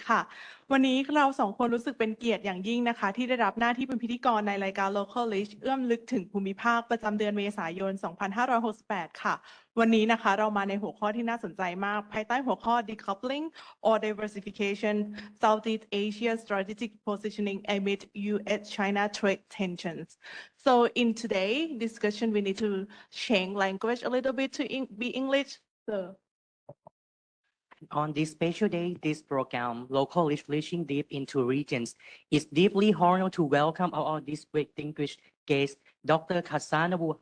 ค่ะวันนี้เราสองคนรู้สึกเป็นเกียรติอย่างยิ่งนะคะที่ได้รับหน้าที่เป็นพิธีกรในรายการ Local List เอื้อมลึกถึงภูมิภาคประจำเดือนเมษายน 2568 ค่ะวันนี้นะคะเรามาในหัวข้อที่น่าสนใจมากภายใต้หัวข้อ Decoupling or Diversification Southeast Asia Strategic Positioning amid U.S.-China trade tensions. So in today's discussion we need to change language a little bit to be English. So On this special day, this program, Local Reaching Deep into Regions, is deeply honored to welcome our distinguished guest, Dr. Kasanabu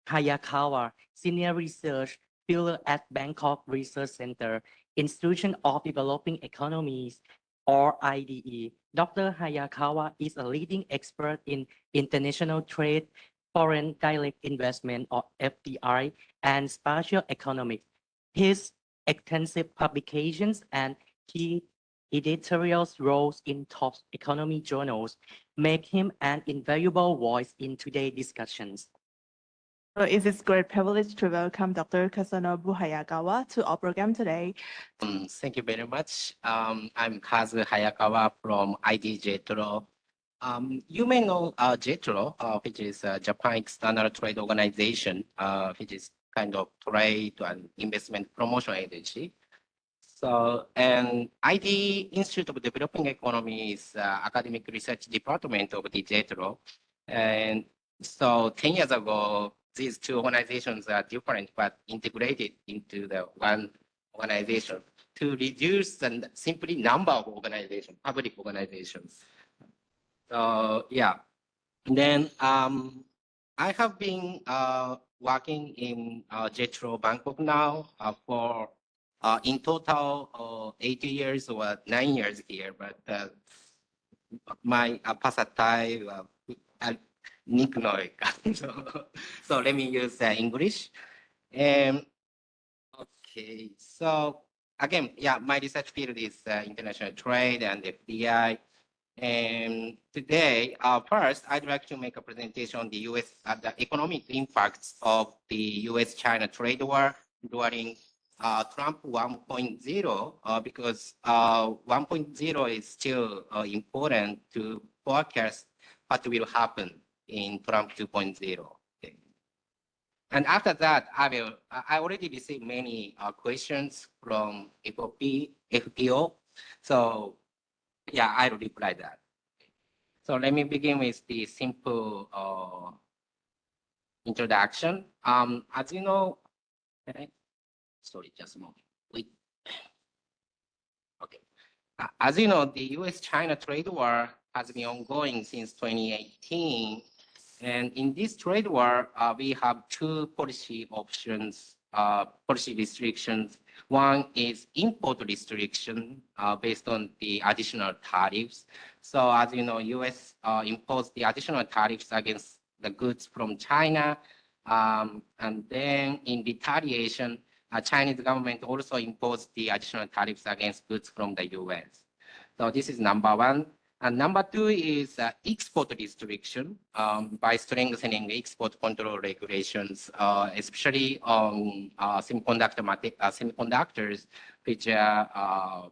Hayakawa, Senior Research Fellow at Bangkok Research Center, Institution of Developing Economies, or IDE. Dr. Hayakawa is a leading expert in international trade, foreign direct investment, or FDI, and spatial economics. His extensive publications and key editorial roles in top economy journals make him an invaluable voice in today's discussions. So it is a great privilege to welcome Dr. Kasanobu Hayakawa to our program today. Thank you very much. I'm Kazu Hayakawa from IDE-JETRO. You may know JETRO, which is Japan External Trade Organization, which is kind of trade and investment promotion agency. So, and IDE Institute of Developing Economy is academic research department of the JETRO. And so 10 years ago, these two organizations are different but integrated into the one organization to reduce the simply number of organizations, public organizations. So yeah, and then I have been working in JETRO Bangkok now for in total 80 years or 9 years here, but my pastime nickname. So let me use English. Okay, so again, yeah, my research field is international trade and FDI. And today, first, I'd like to make a presentation on the the economic impacts of the U.S.-China trade war during Trump 1.0, because 1.0 is still important to forecast what will happen in Trump 2.0. Okay. And after that, I already received many questions from FPO. So yeah, I will reply that. So let me begin with the simple introduction. As you know, sorry, just a moment. Wait. Okay. As you know, the U.S.-China trade war has been ongoing since 2018. And in this trade war, we have two policy options, policy restrictions. One is import restriction based on the additional tariffs. So as you know, U.S. Imposed the additional tariffs against the goods from China. And then in retaliation, Chinese government also imposed the additional tariffs against goods from the U.S. So this is number one. And number two is export restriction by strengthening export control regulations, especially on semiconductors, which are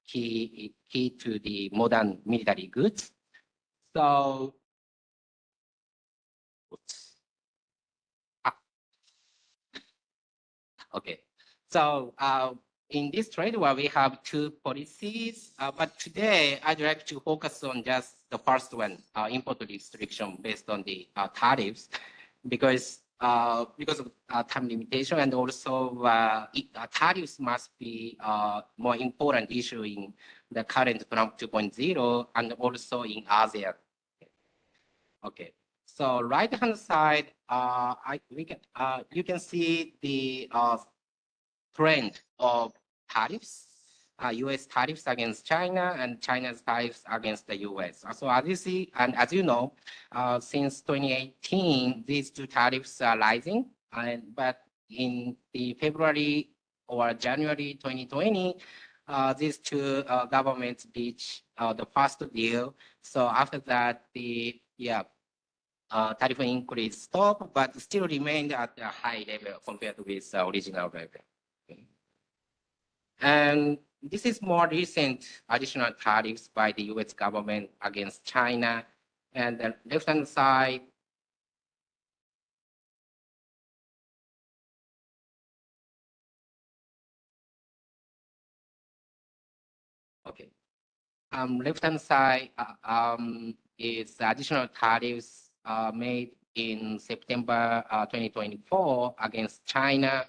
key to the modern military goods. So, okay. So in this trade war, we have two policies, but today I'd like to focus on just the first one, import restriction based on the tariffs, because of time limitation, and also tariffs must be more important issue in the current Trump 2.0 and also in ASEAN. Okay. So right-hand side, you can see the trend of tariffs, U.S. tariffs against China and China's tariffs against the U.S. So as you see, and as you know, since 2018, these two tariffs are rising, but in the February or January 2020, these two governments reached the first deal. So after that, the tariff increase stopped, but still remained at a high level compared with the original level. Okay. And this is more recent additional tariffs by the US government against China. And the left-hand side, okay. Left-hand side is the additional tariffs made in September 2024 against China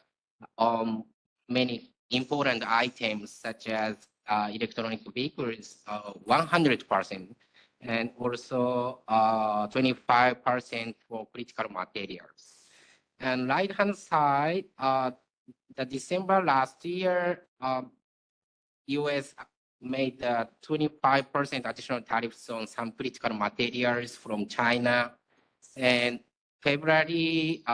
on many important items such as electronic vehicles, 100%, and also 25% for critical materials. And right-hand side, the December last year, US made 25% additional tariffs on some critical materials from China. And February,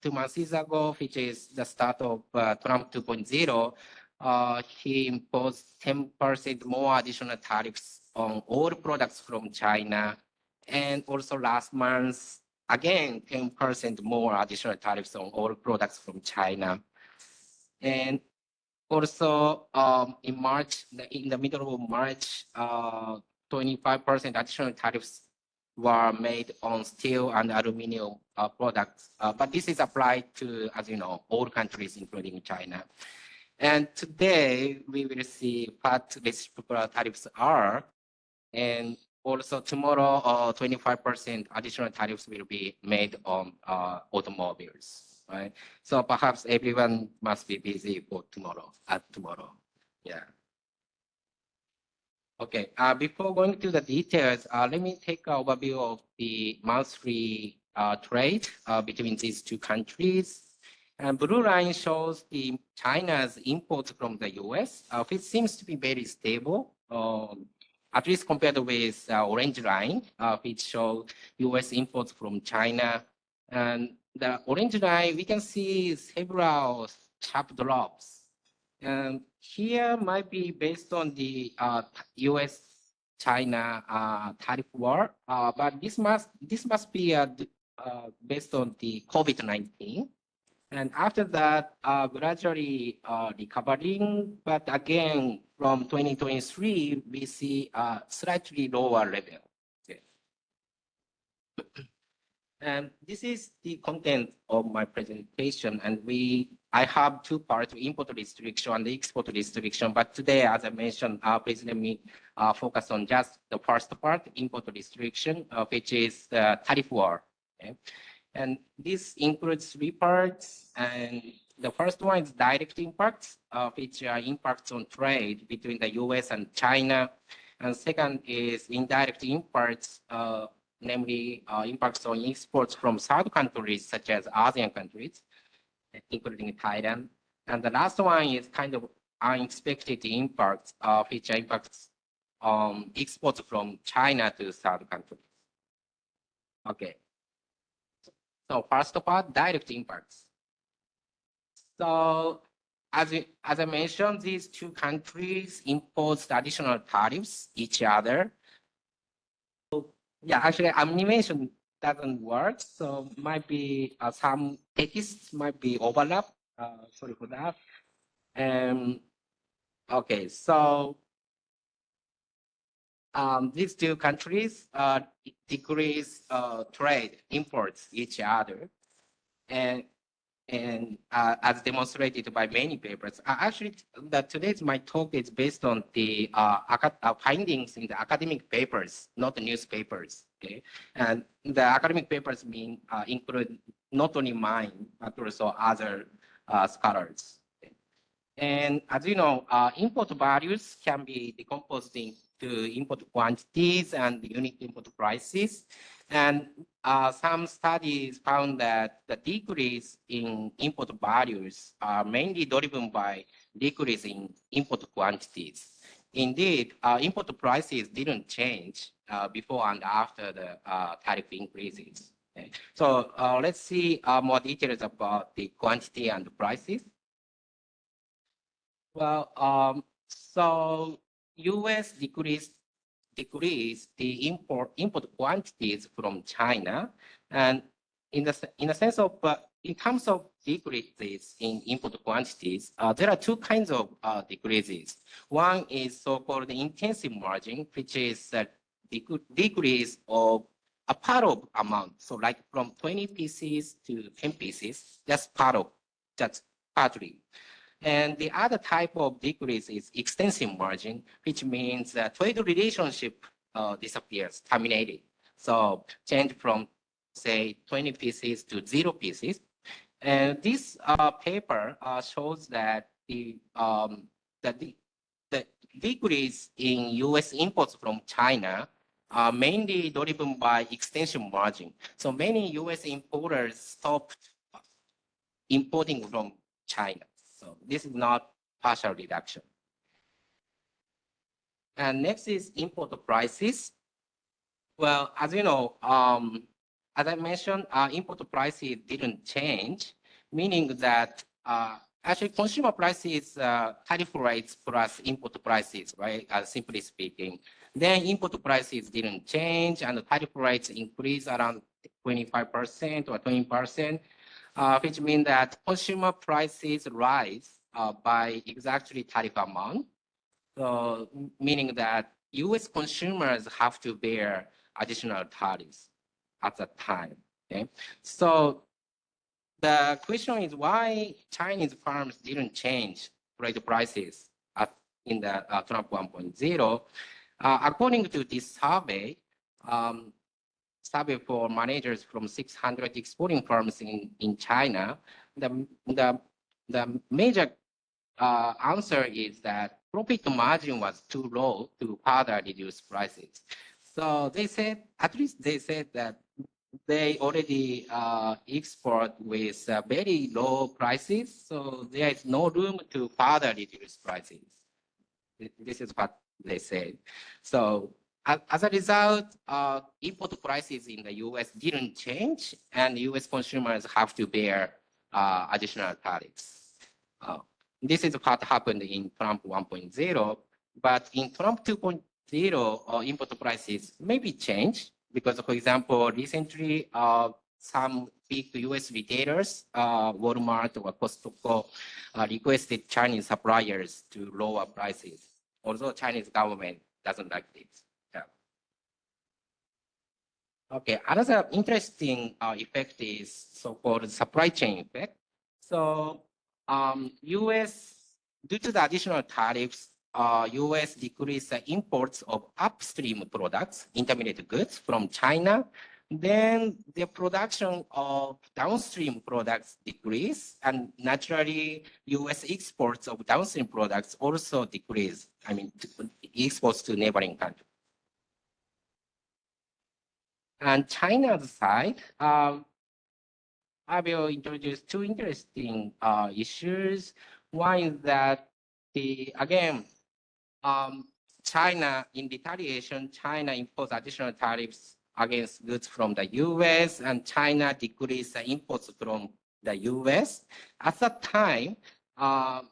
two months ago, which is the start of Trump 2.0, he imposed 10% more additional tariffs on all products from China. And also last month, again, 10% more additional tariffs on all products from China. And also, in March, in the middle of March, 25% additional tariffs were made on steel and aluminum products. But this is applied to, as you know, all countries, including China. And today, we will see what reciprocal tariffs are. And also tomorrow, 25% additional tariffs will be made on automobiles. Right? So perhaps everyone must be busy for tomorrow, yeah. Okay, before going to the details, let me take an overview of the monthly trade between these two countries. And blue line shows the China's imports from the US, which seems to be very stable, at least compared with orange line, which shows US imports from China. And the orange line, we can see several sharp drops. And here might be based on the US-China tariff war, but this must be based on the COVID-19. And after that, gradually recovering, but again, from 2023, we see a slightly lower level. Okay. And this is the content of my presentation. And I have two parts, import restriction and export restriction. But today, as I mentioned, please let me focus on just the first part, import restriction, which is the tariff war. Okay? And this includes three parts. And the first one is direct impacts, which are impacts on trade between the US and China. And second is indirect impacts, namely impacts on exports from third countries such as ASEAN countries, including Thailand. And the last one is kind of unexpected impacts, which impacts exports from China to third countries. Okay. So first part, direct impacts. So as I mentioned, these two countries impose additional tariffs each other. Yeah, actually, animation doesn't work, so might be some texts might be overlap. Sorry for that. Okay, so these two countries decrease trade imports each other, and as demonstrated by many papers. Actually, today's my talk is based on the findings in the academic papers, not the newspapers. Okay, and the academic papers include not only mine but also other scholars. Okay. And as you know, import values can be decomposed into import quantities and unit import prices. And some studies found that the decrease in import values are mainly driven by decrease in import quantities. Indeed, import prices didn't change before and after the tariff increases. Okay. So let's see more details about the quantity and the prices. Well, so US decreased the import quantities from China, and in the sense of in terms of decreases in input quantities, there are two kinds of decreases. One is so-called intensive margin, which is a decrease of a part of amount. So like from 20 pieces to 10 pieces, that's partly. And the other type of decrease is extensive margin, which means that trade relationship disappears, terminated. So change from say 20 pieces to 0 pieces. And this paper shows that the decrease in U.S. imports from China are mainly driven by extension margin. So many U.S. importers stopped importing from China. So this is not partial reduction. And next is import prices. Well, as you know, as I mentioned, import prices didn't change, meaning that actually consumer prices, tariff rates plus import prices, right? Simply speaking. Then import prices didn't change and the tariff rates increased around 25% or 20%, which means that consumer prices rise by exactly tariff amount. So meaning that US consumers have to bear additional tariffs at that time. Okay, so the question is why Chinese firms didn't change trade prices in the Trump 1.0. According to this survey, survey for managers from 600 exporting firms in China, the major answer is that profit margin was too low to further reduce prices. So they said, at least they said that they already export with very low prices, so there is no room to further reduce prices. This is what they said. So as a result, import prices in the US didn't change, and US consumers have to bear additional tariffs. This is what happened in Trump 1.0, but in Trump 2.0, import prices maybe change because, for example, recently some big US retailers, Walmart or Costco, requested Chinese suppliers to lower prices, although Chinese government doesn't like this. Yeah. Okay, another interesting effect is so-called supply chain effect. So US, due to the additional tariffs, US decreased the imports of upstream products, intermediate goods from China. Then the production of downstream products decreased, and naturally, US exports of downstream products also decreased. I mean, exports to neighboring countries. And China's side, I will introduce two interesting issues. One is that China, in retaliation, China imposed additional tariffs against goods from the US, and China decreased the imports from the US. At that time, the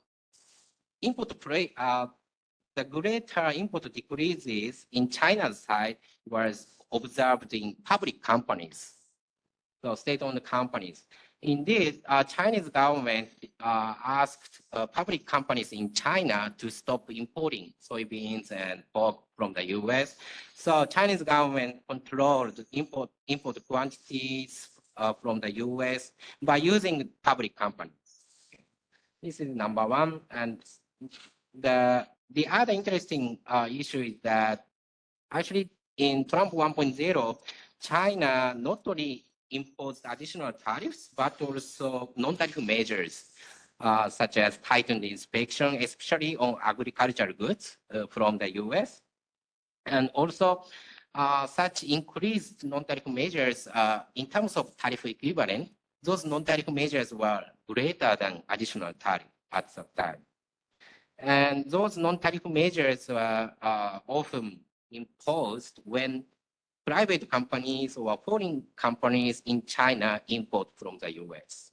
greater import decreases in China's side was observed in public companies, so state-owned companies. Indeed, Chinese government asked public companies in China to stop importing soybeans and pork from the US. So Chinese government controlled import quantities from the US by using public companies. This is number one. And the other interesting issue is that actually in Trump 1.0, China not only imposed additional tariffs, but also non-tariff measures, such as tightened inspection, especially on agricultural goods from the US. And also, such increased non-tariff measures in terms of tariff equivalent, those non-tariff measures were greater than additional tariff at the time. And those non-tariff measures were often imposed when private companies or foreign companies in China import from the US.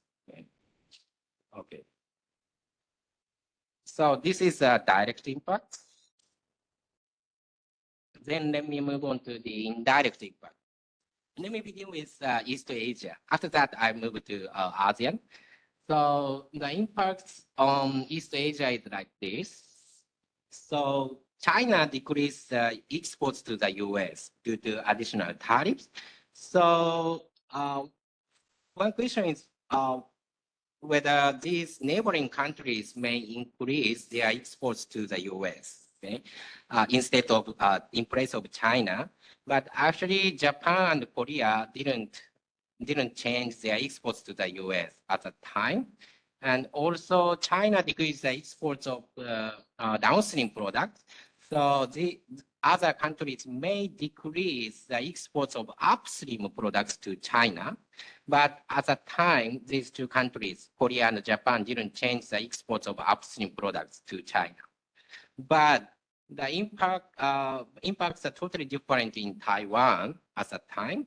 Okay. So this is a direct impact. Then let me move on to the indirect impact. let me begin with East Asia. After that, I move to ASEAN. So the impact on East Asia is like this. So China decreased exports to the US due to additional tariffs. So one question is whether these neighboring countries may increase their exports to the US, okay, instead of in place of China. But actually, Japan and Korea didn't change their exports to the US at the time. And also China decreased the exports of downstream products. So the other countries may decrease the exports of upstream products to China. But at the time, these two countries, Korea and Japan, didn't change the exports of upstream products to China. But the impacts are totally different in Taiwan at the time.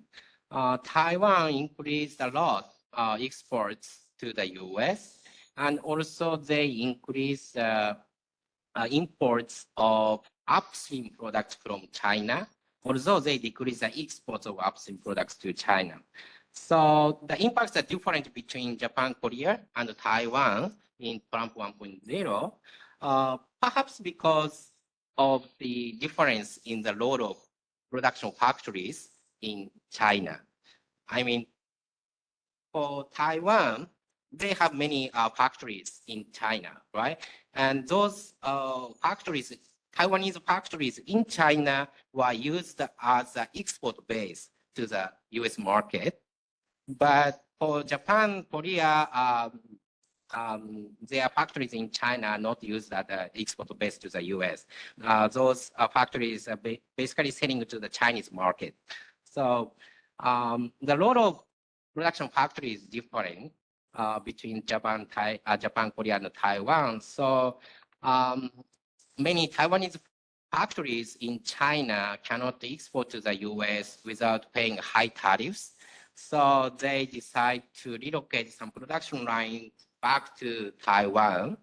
Taiwan increased a lot exports to the US, and also they increased imports of upstream products from China, although they decreased the exports of upstream products to China. So the impacts are different between Japan, Korea, and Taiwan in Trump 1.0, perhaps because of the difference in the load of production factories in China. I mean, for Taiwan, they have many factories in China, right? And those factories, Taiwanese factories in China were used as an export base to the US market. But for Japan, Korea, their factories in China are not used as an export base to the US. Those factories are basically selling to the Chinese market. So the load of production factories is different between Japan, Korea, and Taiwan. So many Taiwanese factories in China cannot export to the US without paying high tariffs. So they decide to relocate some production lines back to Taiwan,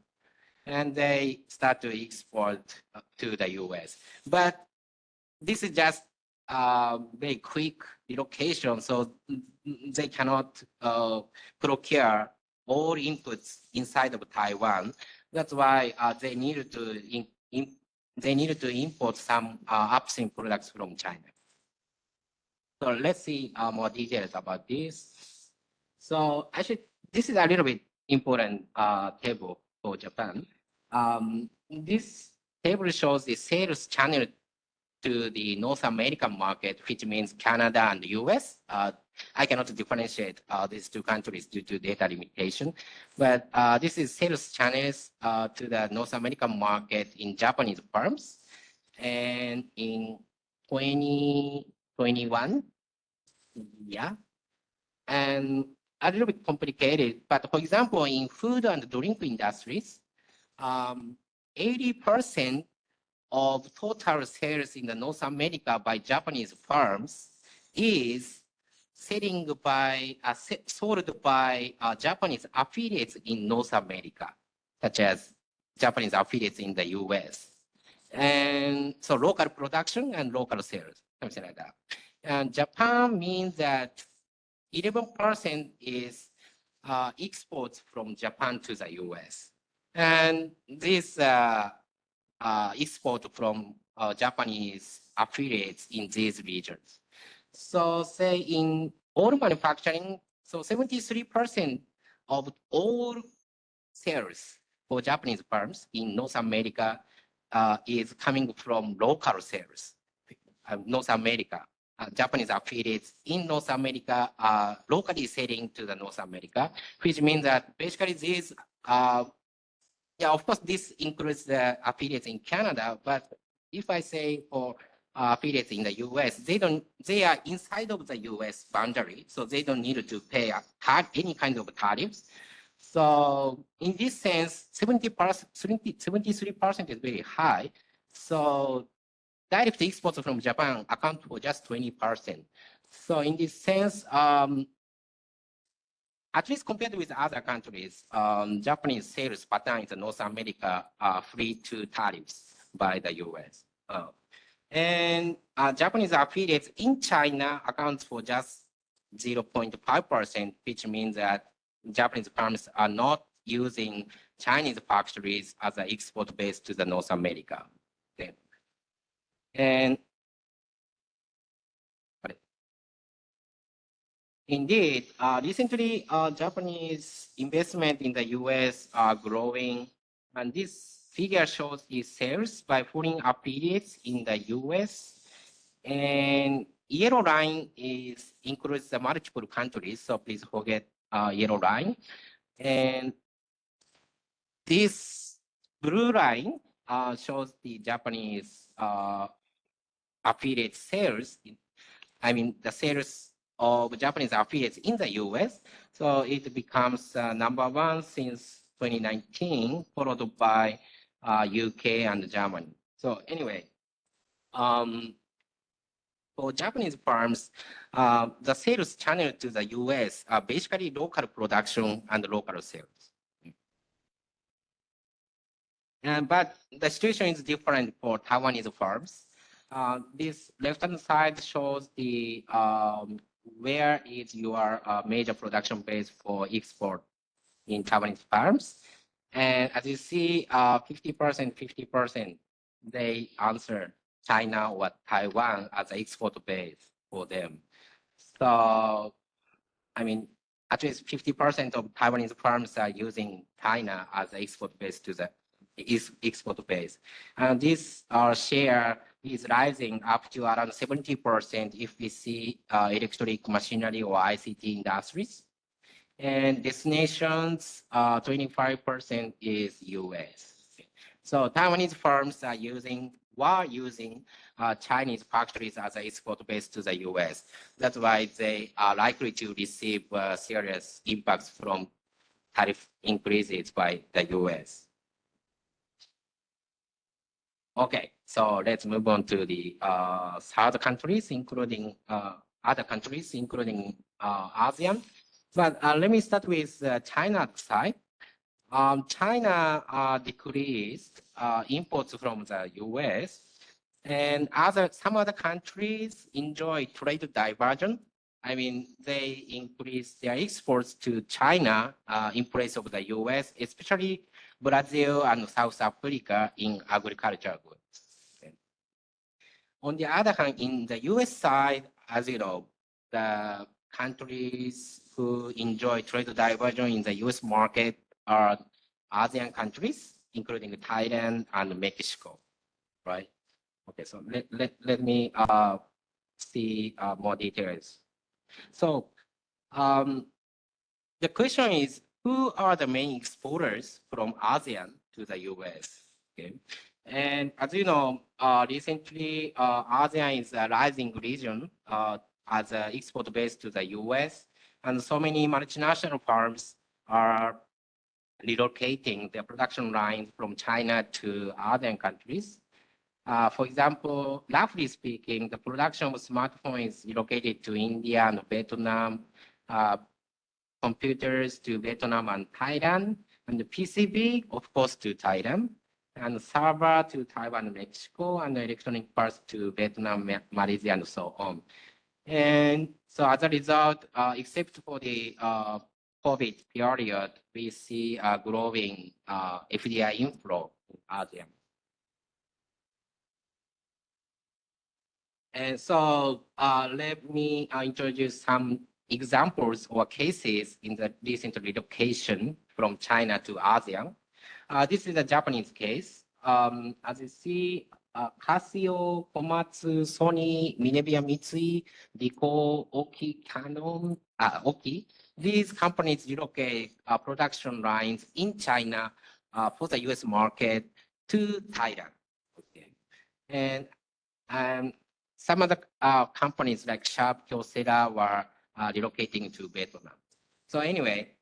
and they start to export to the US. But this is just very quick relocation, so they cannot procure all inputs inside of Taiwan. That's why they needed to import some upstream products from China. So let's see more details about this. So actually, this is a little bit important table for Japan. This table shows the sales channel to the North American market, which means Canada and the US. I cannot differentiate these two countries due to data limitation, but this is sales channels to the North American market in Japanese firms. And in 2021, yeah, and a little bit complicated, but for example, in food and drink industries, 80% of total sales in the North America by Japanese firms is sold by Japanese affiliates in North America, such as Japanese affiliates in the US. And so local production and local sales, something like that. And Japan means that 11% is exports from Japan to the US. And this export from Japanese affiliates in these regions. So say in oil manufacturing, so 73% of all sales for Japanese firms in North America is coming from local sales. North America, Japanese affiliates in North America are locally selling to the North America, which means that basically these yeah, of course, this includes the affiliates in Canada, but if I say for affiliates in the US, they are inside of the US boundary, so they don't need to pay any kind of tariffs. So in this sense, 73% is very high. So direct exports from Japan account for just 20%. So in this sense, at least compared with other countries, Japanese sales pattern in North America are free to tariffs by the US. And Japanese affiliates in China accounts for just 0.5%, which means that Japanese firms are not using Chinese factories as an export base to the North America. Okay. And indeed, recently, Japanese investment in the US are growing, and this figure shows the sales by foreign affiliates in the US. And yellow line includes the multiple countries, so please forget yellow line. And this blue line shows the Japanese affiliate sales. I mean, the sales of Japanese affiliates in the US. So it becomes number one since 2019, followed by UK and Germany. So anyway, for Japanese firms, the sales channel to the US are basically local production and local sales. But the situation is different for Taiwanese firms. This left-hand side shows the where is your major production base for export in Taiwanese firms. And as you see, 50%, 50%, they answer China or Taiwan as an export base for them. So, I mean, at least 50% of Taiwanese firms are using China as an export base to the export base. And this share is rising up to around 70% if we see electric machinery or ICT industries. And destinations, 25% is US. So Taiwanese firms are using Chinese factories as an export base to the US. That's why they are likely to receive serious impacts from tariff increases by the US. Okay, so let's move on to the third countries, including other countries, including ASEAN. But let me start with China side. China decreased imports from the US, and some other countries enjoy trade diversion. I mean, they increase their exports to China in place of the US, especially Brazil and South Africa in agricultural goods. Okay. On the other hand, in the US side, as you know, the countries who enjoy trade diversion in the US market are ASEAN countries, including Thailand and Mexico, right? Okay, so let me see more details. So the question is, who are the main exporters from ASEAN to the US? Okay. And as you know, recently ASEAN is a rising region as an export base to the US, and so many multinational firms are relocating their production lines from China to ASEAN countries. For example, roughly speaking, the production of smartphones is relocated to India and Vietnam, computers to Vietnam and Thailand, and the PCB, of course, to Thailand, and server to Taiwan and Mexico, and electronic parts to Vietnam, Malaysia, and so on. And so as a result, except for the COVID period, we see a growing FDI inflow in ASEAN. And so let me introduce some examples or cases in the recent relocation from China to ASEAN. This is a Japanese case. As you see, Casio, Komatsu, Sony, Minebea Mitsui, Ricoh, Oki, Canon, Oki. These companies relocate production lines in China for the US market to Thailand. Okay. And some of the companies like Sharp, Kyocera were relocating to Vietnam. So anyway,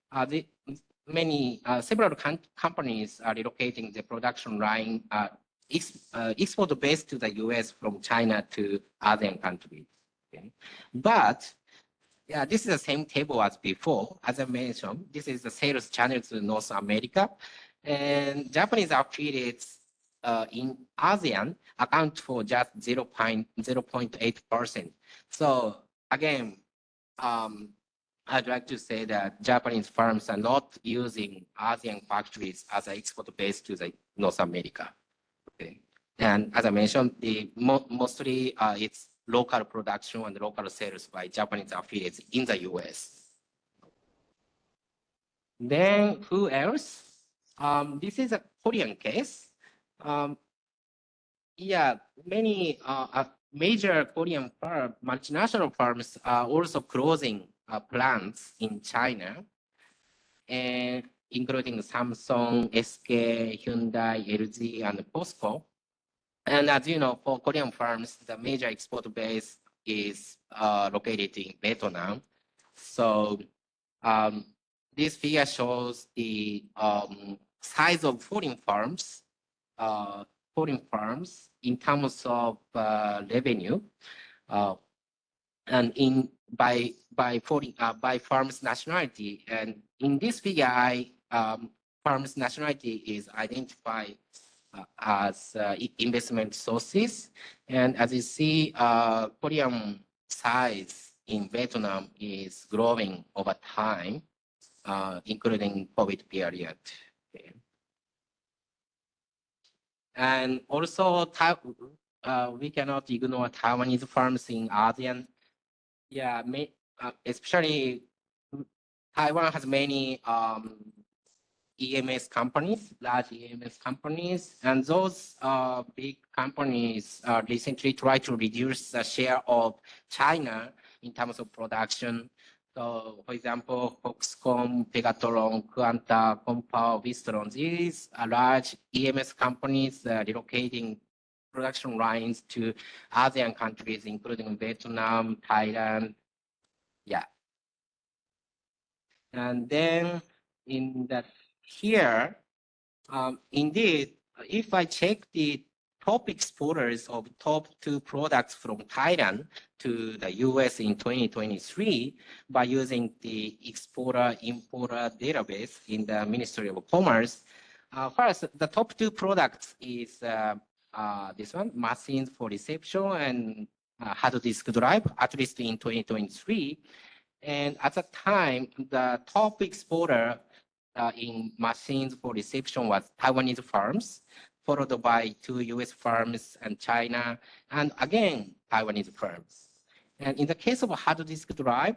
several companies are relocating the production line export based to the US from China to ASEAN countries. Okay. But yeah, this is the same table as before. As I mentioned, this is the sales channel to North America, and Japanese affiliates in ASEAN account for just 0.8%. So again, I'd like to say that Japanese firms are not using ASEAN factories as an export base to the North America. Okay. And as I mentioned, mostly it's local production and local sales by Japanese affiliates in the US. Then who else? This is a Korean case. Yeah, many major Korean multinational firms are also closing plants in China, and including Samsung, SK, Hyundai, LG, and POSCO. And as you know, for Korean firms, the major export base is located in Vietnam. So this figure shows the size of foreign firms in terms of revenue, and by firm's nationality. And in this figure, firm's nationality is identified as investment sources. And as you see, Korean size in Vietnam is growing over time, including COVID period. Okay. And also, we cannot ignore Taiwanese firms in ASEAN. Yeah, especially Taiwan has many EMS companies, large EMS companies, and those big companies recently tried to reduce the share of China in terms of production. So, for example, Foxconn, Pegatron, Quanta, Compal, Vistron, these are large EMS companies relocating production lines to ASEAN countries, including Vietnam, Thailand. Yeah. And then in that here, indeed, if I check the top exporters of top 2 products from Thailand to the US in 2023 by using the exporter-importer database in the Ministry of Commerce, first, the top 2 products is this one, machines for reception and hard disk drive, at least in 2023. And at the time, the top exporter in machines for reception was Taiwanese firms, followed by 2 US firms and China, and again, Taiwanese firms. And in the case of hard disk drive,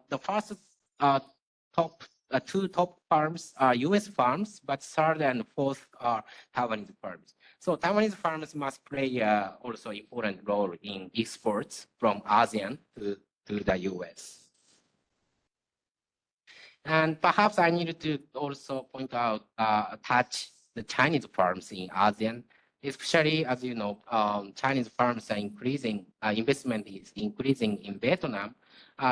the first 2 top firms are US firms, but 3rd and 4th are Taiwanese firms. So Taiwanese firms must play also important role in exports from ASEAN to the US. And perhaps I need to also point out, touch the Chinese firms in ASEAN, especially as you know, Chinese firms are increasing, investment is increasing in Vietnam.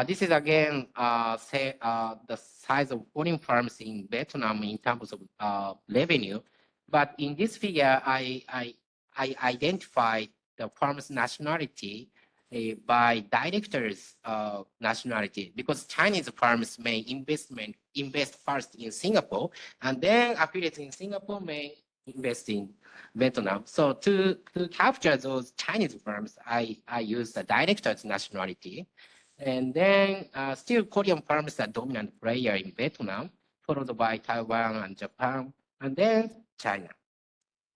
This is again, the size of foreign firms in Vietnam in terms of revenue. But in this figure, I identified the firm's nationality by directors' nationality, because Chinese firms may invest first in Singapore, and then affiliates in Singapore may invest in Vietnam. So to capture those Chinese firms, I use the director's nationality. And then still Korean firms are dominant player in Vietnam, followed by Taiwan and Japan, and then China.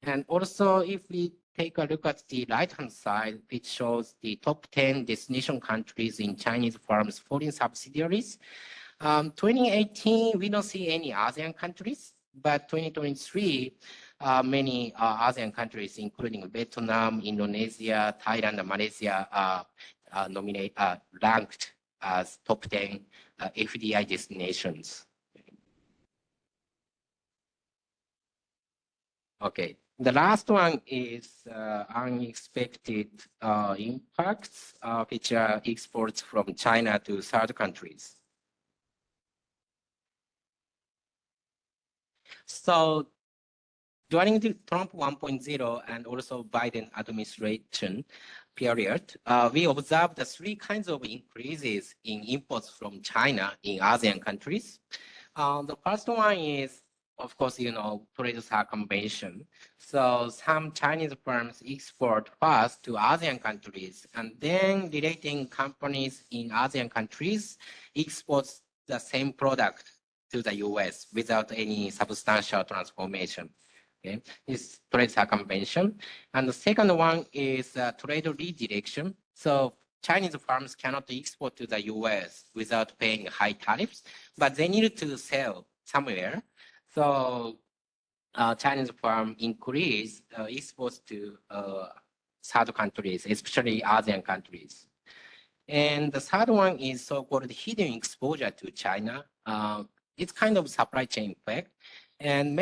And also, if we take a look at the right-hand side, which shows the top 10 destination countries in Chinese firms' foreign subsidiaries. 2018, we don't see any ASEAN countries, but 2023, many ASEAN countries, including Vietnam, Indonesia, Thailand, and Malaysia, are ranked as top 10 FDI destinations. Okay. The last one is unexpected impacts, which are exports from China to 3rd countries. So during the Trump 1.0 and also Biden administration period, we observed the 3 kinds of increases in imports from China in ASEAN countries. The first one is of course, trade circumvention. So some Chinese firms export first to ASEAN countries, and then relating companies in ASEAN countries exports the same product to the US without any substantial transformation. Okay, it's trade circumvention. And the second one is trade redirection. So Chinese firms cannot export to the US without paying high tariffs, but they need to sell somewhere. So Chinese firm increase exports to third countries, especially ASEAN countries. And the third one is so-called hidden exposure to China. It's kind of supply chain effect. And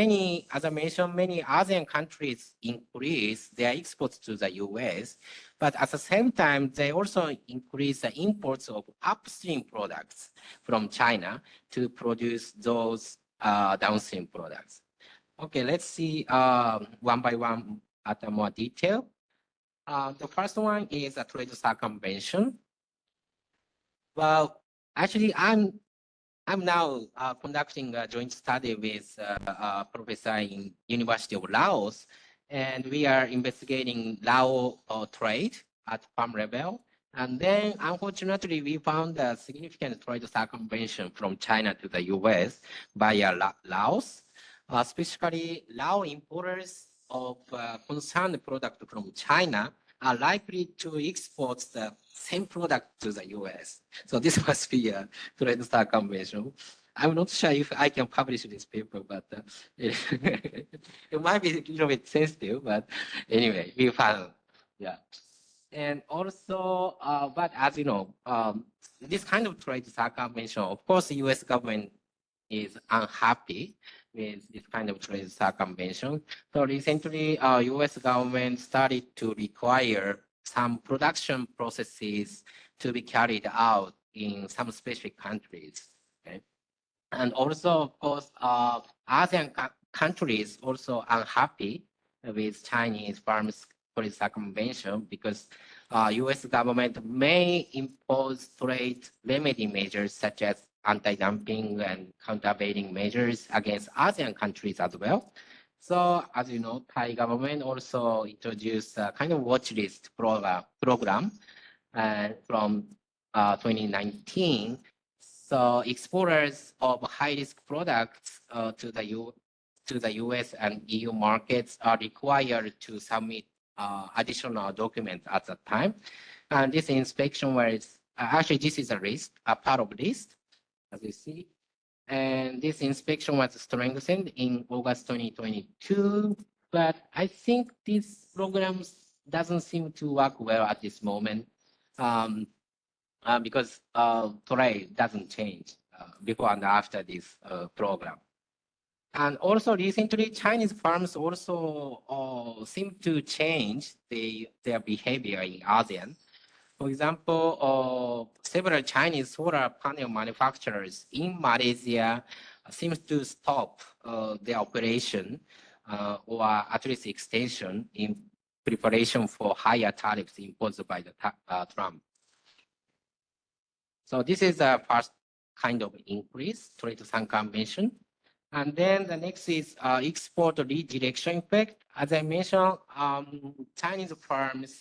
as I mentioned, many ASEAN countries increase their exports to the US, but at the same time, they also increase the imports of upstream products from China to produce those downstream products. Okay, let's see one by one at a more detail. The first one is a trade circumvention. Well, actually, I'm now conducting a joint study with a professor in University of Laos, and we are investigating Lao trade at farm level. And then, unfortunately, we found a significant trade circumvention from China to the US via Laos. Specifically, Lao importers of concerned product from China are likely to export the same product to the US. So this must be a trade circumvention. I'm not sure if I can publish this paper, but it might be a little bit sensitive, but anyway, we found, yeah. And also, but as you know, this kind of trade circumvention, of course, the US government is unhappy with this kind of trade circumvention. So recently, US government started to require some production processes to be carried out in some specific countries. Okay? And also, of course, ASEAN countries also unhappy with Chinese farms trade circumvention because US government may impose trade remedy measures such as anti-dumping and countervailing measures against ASEAN countries as well. So, as you know, Thai government also introduced a kind of watch list program from 2019. So, exporters of high-risk products to the US and EU markets are required to submit additional documents at that time. And this inspection was actually this is a part of list, as you see. And this inspection was strengthened in August 2022, but I think this program doesn't seem to work well at this moment because trade doesn't change before and after this program. And also recently, Chinese firms also seem to change their behavior in ASEAN. For example, several Chinese solar panel manufacturers in Malaysia seem to stop their operation or at least extension in preparation for higher tariffs imposed by the Trump. So this is the first kind of increase, trade circumvention. And then the next is export redirection effect. As I mentioned, Chinese firms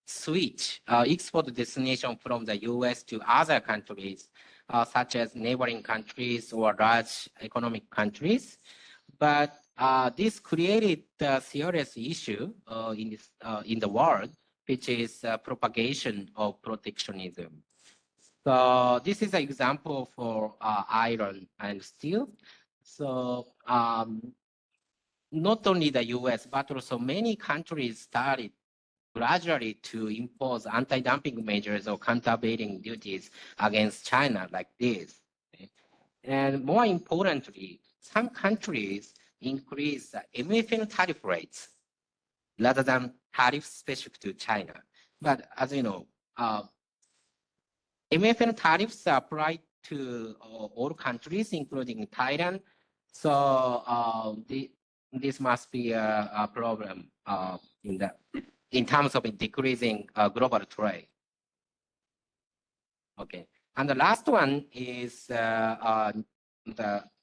switch export destination from the US to other countries, such as neighboring countries or large economic countries. But this created a serious issue in the world, which is propagation of protectionism. So this is an example for iron and steel. So not only the US, but also many countries started gradually to impose anti-dumping measures or countervailing duties against China like this. Okay? And more importantly, some countries increase MFN tariff rates rather than tariffs specific to China. But as you know, MFN tariffs are applied to all countries, including Thailand. So this must be a problem in terms of decreasing global trade. Okay, and the last one is the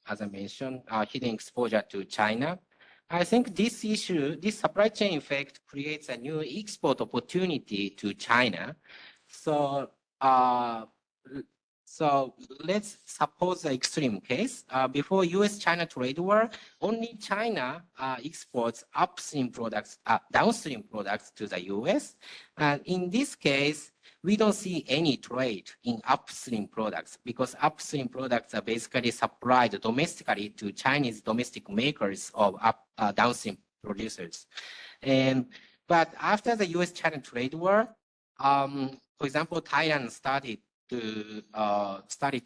as I mentioned, hidden exposure to China. I think this issue, this supply chain effect creates a new export opportunity to China. So, so let's suppose the extreme case. Before US-China trade war, only China exports upstream products, downstream products to the US. And in this case, we don't see any trade in upstream products because upstream products are basically supplied domestically to Chinese domestic makers of downstream producers. But after the US-China trade war, for example, Thailand started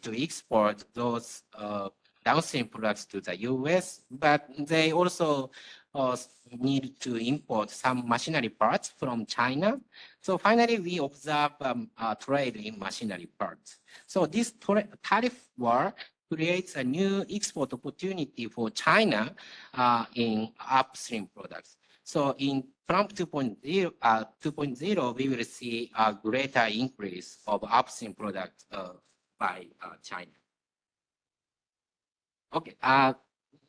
to export those downstream products to the US, but they also need to import some machinery parts from China. So finally, we observe trade in machinery parts. So this tariff war creates a new export opportunity for China in upstream products. So in Trump 2.0, we will see a greater increase of upstream products by China. Okay,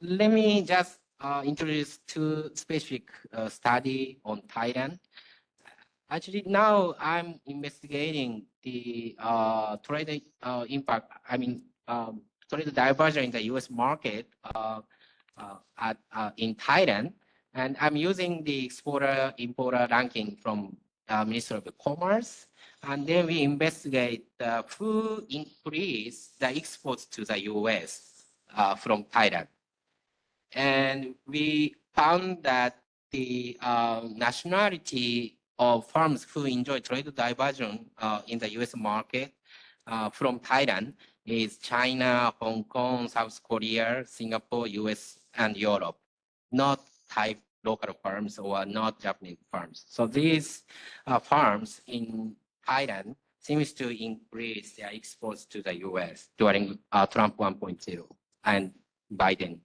let me just introduce two specific study on Thailand. Actually, now I'm investigating the trade impact. I mean, trade diversion in the U.S. market in Thailand. And I'm using the exporter-importer ranking from Ministry of Commerce. And then we investigate who increased the exports to the US from Thailand. And we found that the nationality of firms who enjoy trade diversion in the US market from Thailand is China, Hong Kong, South Korea, Singapore, US, and Europe, not Thai local firms or not Japanese firms. So these firms in Thailand seems to increase their exports to the US during Trump 1.0 and Biden.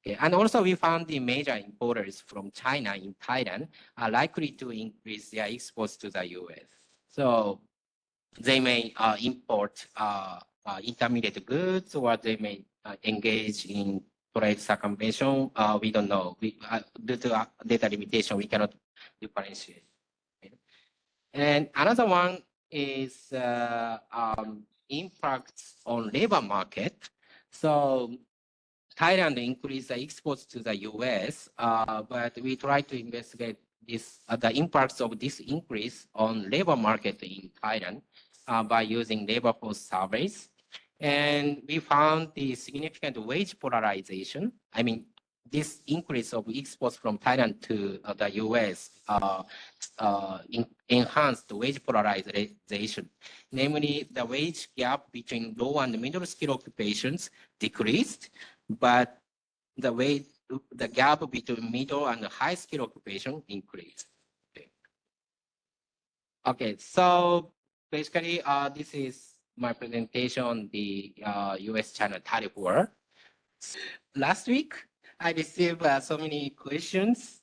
Okay. And also we found the major importers from China in Thailand are likely to increase their exports to the US. So they may import intermediate goods or they may engage in trade circumvention. We don't know. Due to data limitation, we cannot differentiate. Okay. And another one is impacts on labor market. So Thailand increased the exports to the US, but we try to investigate this the impacts of this increase on labor market in Thailand by using labor force surveys. And we found the significant wage polarization. I mean, this increase of exports from Thailand to the US enhanced wage polarization. Namely, the wage gap between low and middle skill occupations decreased, but the gap between middle and high skill occupation increased. Okay, so basically, this is my presentation on the US-China tariff war. Last week, I received so many questions,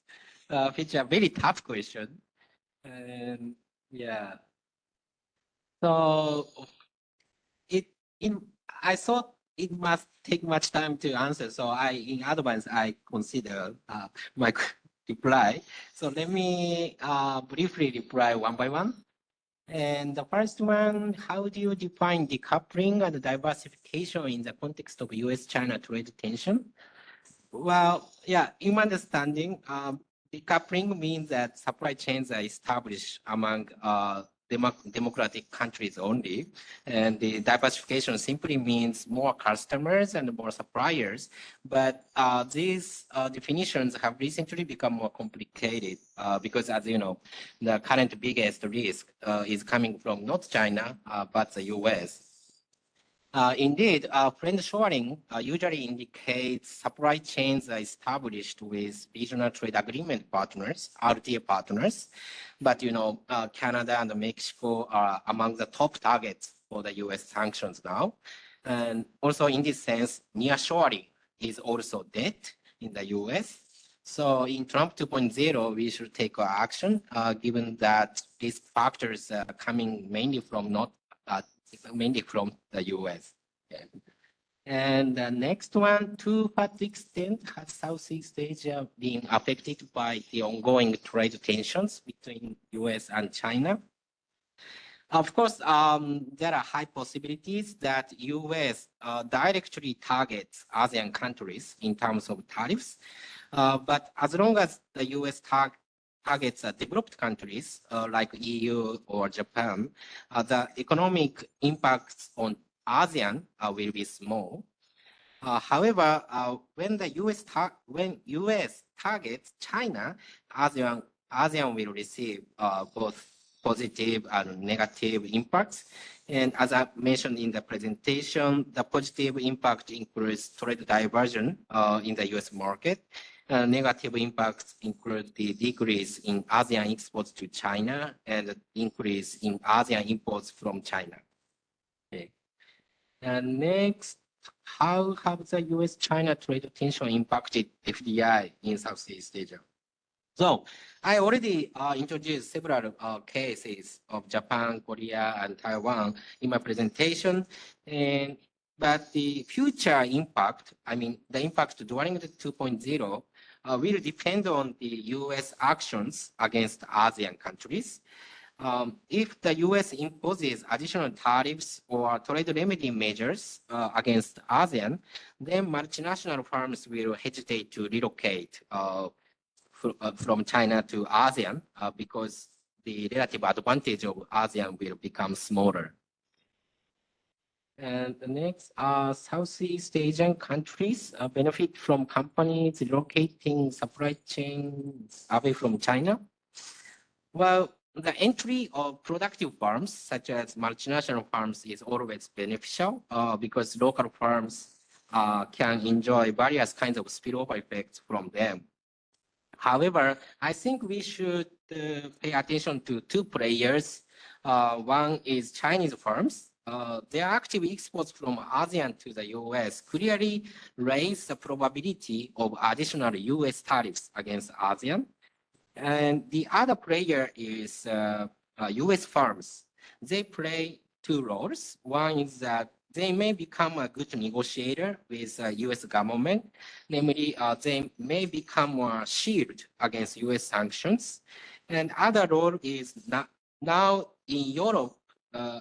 which are very tough questions. And yeah, so I thought it must take much time to answer. So in advance, I consider my reply. So let me briefly reply one by one. And the first one, how do you define decoupling and diversification in the context of US-China trade tension? Well, yeah, in my understanding, decoupling means that supply chains are established among democratic countries only. And the diversification simply means more customers and more suppliers. But these definitions have recently become more complicated because, as you know, the current biggest risk is coming from not China, but the US. Indeed, friendshoring usually indicates supply chains are established with regional trade agreement partners, RTA partners. But, you know, Canada and Mexico are among the top targets for the US sanctions now. And also in this sense, nearshoring is also dead in the US. So in Trump 2.0, we should take action, given that these factors are coming mainly from the US. Okay. And the next one, to what extent has Southeast Asia been affected by the ongoing trade tensions between US and China? Of course, there are high possibilities that US directly targets ASEAN countries in terms of tariffs. But as long as the US targets developed countries like EU or Japan, the economic impacts on ASEAN will be small. However, when the US targets China, ASEAN will receive both positive and negative impacts. And as I mentioned in the presentation, the positive impact includes trade diversion in the US market. Negative impacts include the decrease in ASEAN exports to China and increase in ASEAN imports from China. Okay. And next, how have the US-China trade tension impacted FDI in Southeast Asia? So I already introduced several cases of Japan, Korea, and Taiwan in my presentation. But the future impact, I mean, the impact during the 2.0 will depend on the US actions against ASEAN countries. If the US imposes additional tariffs or trade remedy measures against ASEAN, then multinational firms will hesitate to relocate from China to ASEAN because the relative advantage of ASEAN will become smaller. And the next, Southeast Asian countries benefit from companies relocating supply chains away from China. Well, the entry of productive firms, such as multinational firms, is always beneficial because local firms can enjoy various kinds of spillover effects from them. However, I think we should pay attention to two players. One is Chinese firms. Their active exports from ASEAN to the US clearly raise the probability of additional US tariffs against ASEAN. And the other player is US firms. They play two roles. One is that they may become a good negotiator with the US government. Namely, they may become a shield against US sanctions. And other role is now in Europe,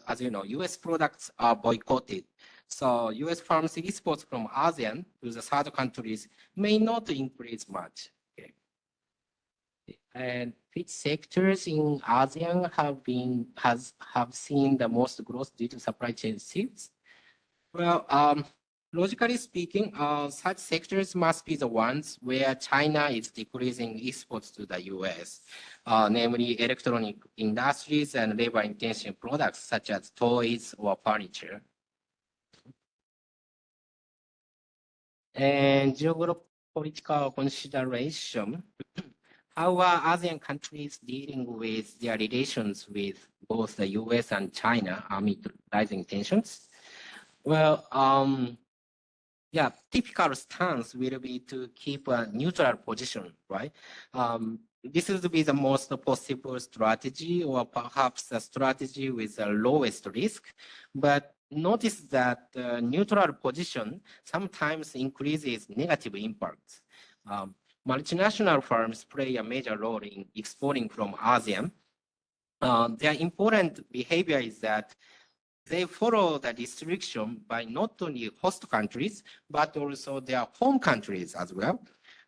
as you know, US products are boycotted. So US farms exports from ASEAN to the third countries may not increase much. Okay. And which sectors in ASEAN have seen the most growth due to supply chain shifts? Well, logically speaking, such sectors must be the ones where China is decreasing exports to the US, namely electronic industries and labor-intensive products such as toys or furniture. And geopolitical consideration. How are ASEAN countries dealing with their relations with both the US and China amid rising tensions? Well, yeah, typical stance will be to keep a neutral position, right? This will be the most possible strategy, or perhaps a strategy with the lowest risk. But notice that the neutral position sometimes increases negative impacts. Multinational firms play a major role in exporting from ASEAN. Their important behavior is that they follow the restriction by not only host countries, but also their home countries as well.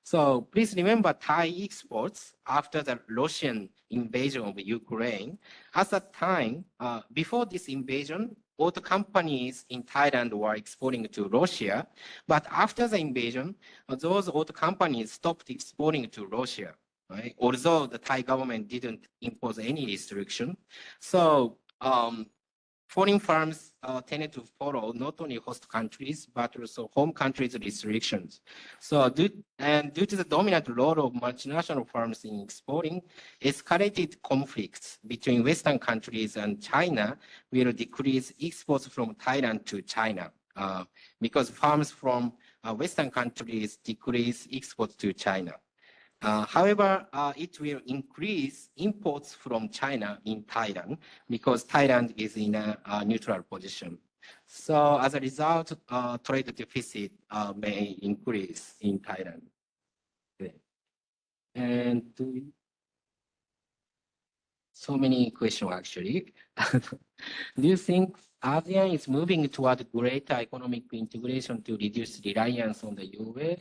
So please remember Thai exports after the Russian invasion of Ukraine. At that time, before this invasion, auto companies in Thailand were exporting to Russia. But after the invasion, those auto companies stopped exporting to Russia, right? Although the Thai government didn't impose any restriction. So foreign firms tended to follow not only host countries, but also home countries' restrictions. So due to the dominant role of multinational firms in exporting, escalated conflicts between Western countries and China will decrease exports from Thailand to China because firms from Western countries decrease exports to China. However, it will increase imports from China in Thailand because Thailand is in a neutral position. So as a result, trade deficit may increase in Thailand. Okay. And so many questions actually. Do you think ASEAN is moving toward greater economic integration to reduce reliance on the US?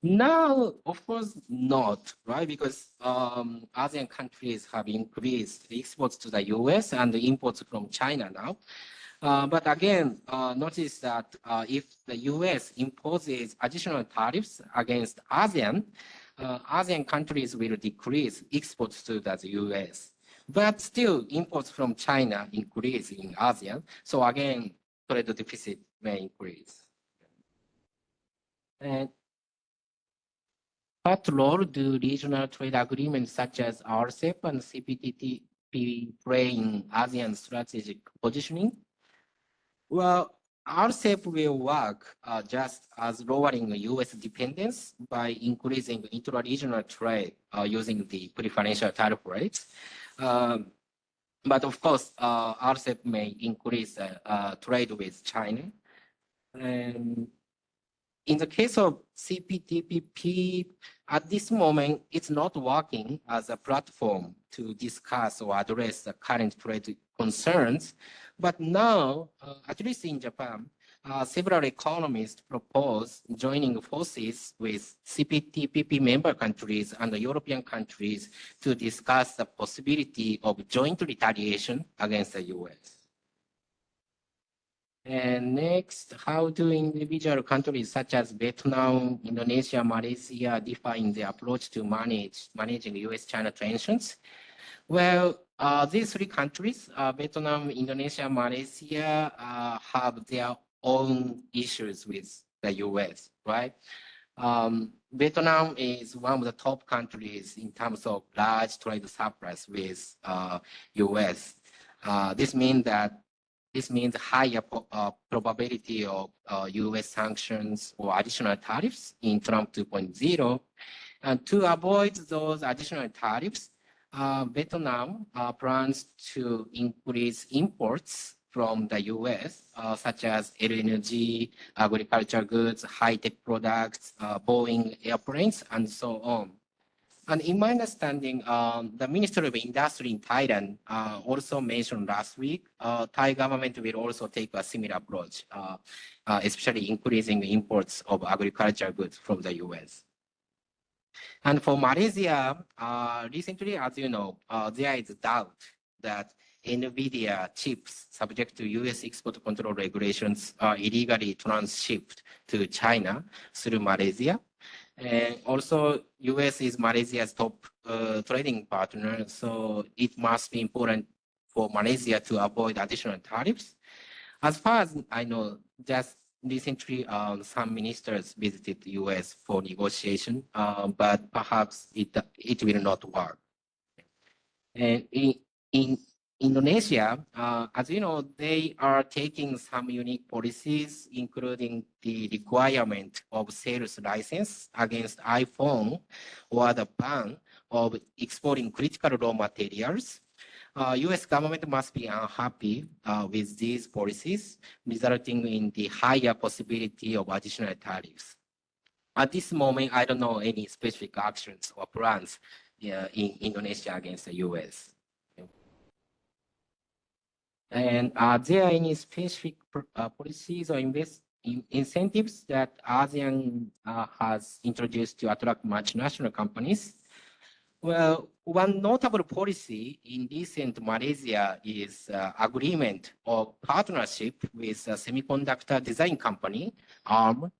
Now, of course, not, right? Because ASEAN countries have increased exports to the US and the imports from China now. But again, notice that if the US imposes additional tariffs against ASEAN, ASEAN countries will decrease exports to the US. But still, imports from China increase in ASEAN. So again, trade deficit may increase. And what role do regional trade agreements such as RCEP and CPTPP play in ASEAN strategic positioning? Well, RCEP will work just as lowering US dependence by increasing intra-regional trade using the preferential tariff rates. But of course, RCEP may increase trade with China. And in the case of CPTPP, at this moment, it's not working as a platform to discuss or address the current trade concerns. But now, at least in Japan, several economists propose joining forces with CPTPP member countries and the European countries to discuss the possibility of joint retaliation against the US. And next, how do individual countries such as Vietnam, Indonesia, Malaysia differ in their approach to managing US-China tensions? Well, these three countries, Vietnam, Indonesia, Malaysia, have their own issues with the US, right? Vietnam is one of the top countries in terms of large trade surplus with US. This means higher probability of US sanctions or additional tariffs in Trump 2.0. And to avoid those additional tariffs, Vietnam plans to increase imports from the US, such as LNG, agricultural goods, high-tech products, Boeing airplanes, and so on. And in my understanding, the Ministry of Industry in Thailand also mentioned last week, Thai government will also take a similar approach, especially increasing imports of agricultural goods from the US. And for Malaysia, recently, as you know, there is doubt that NVIDIA chips subject to US export control regulations are illegally transshipped to China through Malaysia. And also, US is Malaysia's top trading partner, so it must be important for Malaysia to avoid additional tariffs. As far as I know, just recently, some ministers visited the US for negotiation, but perhaps it will not work. And in Indonesia, as you know, they are taking some unique policies, including the requirement of sales license against iPhone or the ban of exporting critical raw materials. US government must be unhappy with these policies, resulting in the higher possibility of additional tariffs. At this moment, I don't know any specific actions or plans in Indonesia against the US. And are there any specific policies or incentives that ASEAN has introduced to attract multinational companies? Well, one notable policy in recent Malaysia is agreement of partnership with a semiconductor design company, ARM,